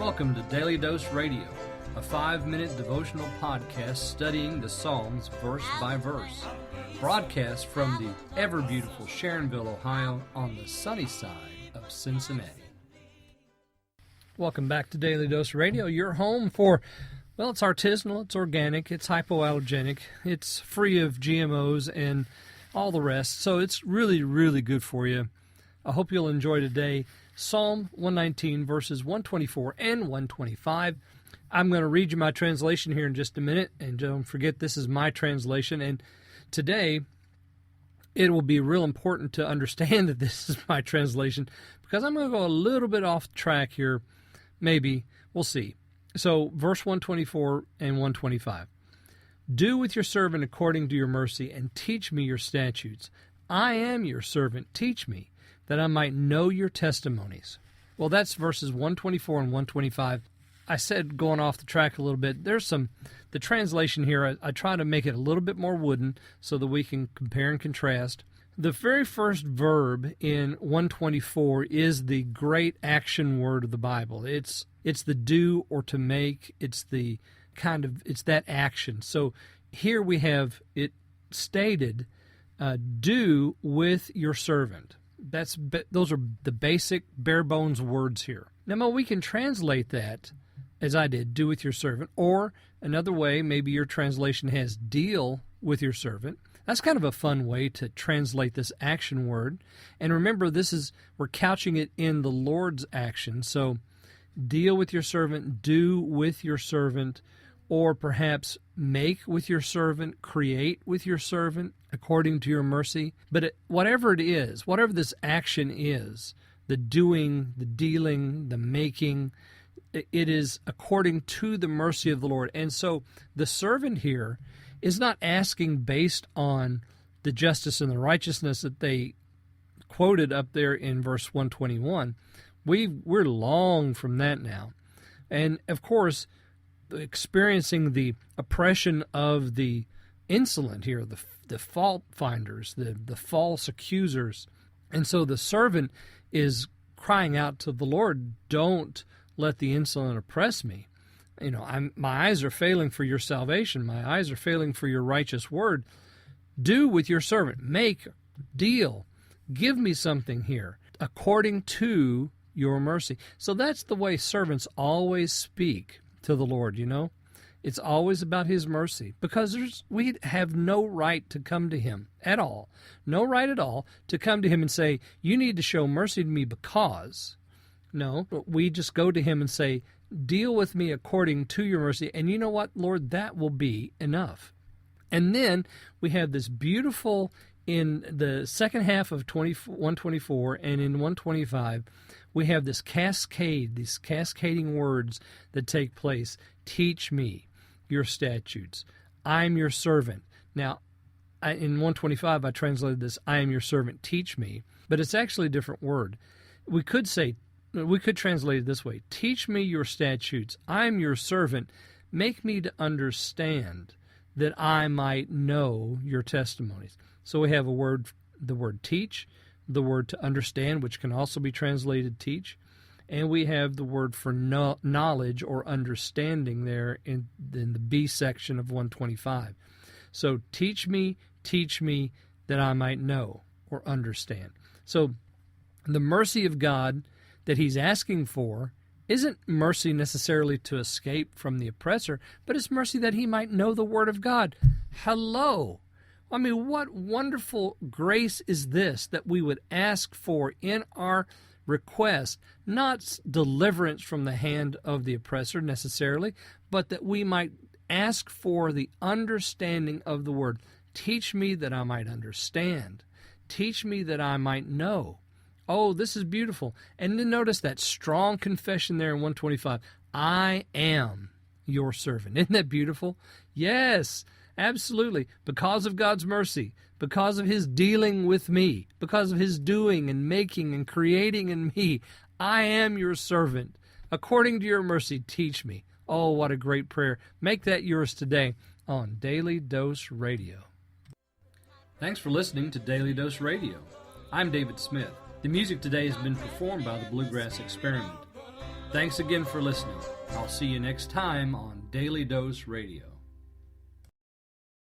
Welcome to Daily Dose Radio, a 5-minute devotional podcast studying the Psalms verse by verse. Broadcast from the ever-beautiful Sharonville, Ohio, on the sunny side of Cincinnati. Welcome back to Daily Dose Radio, your home for, well, it's artisanal, it's organic, it's hypoallergenic, it's free of GMOs and all the rest, so it's really, really good for you. I hope you'll enjoy today. Psalm 119, verses 124 and 125. I'm going to read you my translation here in just a minute, and don't forget this is my translation, and today it will be real important to understand that this is my translation, because I'm going to go a little bit off track here, maybe, we'll see. So, verse 124 and 125. Do with your servant according to your mercy, and teach me your statutes. I am your servant, teach me, that I might know your testimonies. Well, that's verses 124 and 125. I said going off the track a little bit. There's the translation here, I try to make it a little bit more wooden so that we can compare and contrast. The very first verb in 124 is the great action word of the Bible. It's the do or to make. It's that action. So here we have it stated, do with your servant. Those are the basic bare bones words here. Now we can translate that as I did, do with your servant, or another way, maybe your translation has deal with your servant. That's kind of a fun way to translate this action word. And remember, we're couching it in the Lord's action. So deal with your servant, do with your servant, or perhaps make with your servant, create with your servant, according to your mercy. But whatever it is, whatever this action is, the doing, the dealing, the making, it is according to the mercy of the Lord. And so the servant here is not asking based on the justice and the righteousness that they quoted up there in verse 121. We're long from that now. And of course, experiencing the oppression of the insolent here, the fault finders, the false accusers. And so the servant is crying out to the Lord, don't let the insolent oppress me. My eyes are failing for your salvation. My eyes are failing for your righteous word. Do with your servant. Make, deal. Give me something here according to your mercy. So that's the way servants always speak to the Lord, It's always about His mercy, because we have no right to come to Him at all. No right at all to come to Him and say, you need to show mercy to me because. No, we just go to Him and say, deal with me according to your mercy. And you know what, Lord, that will be enough. And then we have this beautiful, in the second half of 124 and in 125, we have this cascade, these cascading words that take place. Teach me your statutes. I'm your servant. Now, in 125, I translated this, I am your servant, teach me. But it's actually a different word. We could translate it this way. Teach me your statutes. I'm your servant. Make me to understand that I might know your testimonies. So we have the word teach, the word to understand, which can also be translated teach, and we have the word for knowledge or understanding there in the B section of 125. So teach me that I might know or understand. So the mercy of God that He's asking for isn't mercy necessarily to escape from the oppressor, but it's mercy that he might know the Word of God. Hello! I mean, what wonderful grace is this that we would ask for in our request, not deliverance from the hand of the oppressor necessarily, but that we might ask for the understanding of the Word. Teach me that I might understand. Teach me that I might know. Oh, this is beautiful. And then notice that strong confession there in 125. I am your servant. Isn't that beautiful? Yes, absolutely. Because of God's mercy, because of His dealing with me, because of His doing and making and creating in me, I am your servant. According to your mercy, teach me. Oh, what a great prayer. Make that yours today on Daily Dose Radio. Thanks for listening to Daily Dose Radio. I'm David Smith. The music today has been performed by the Bluegrass Experiment. Thanks again for listening. I'll see you next time on Daily Dose Radio.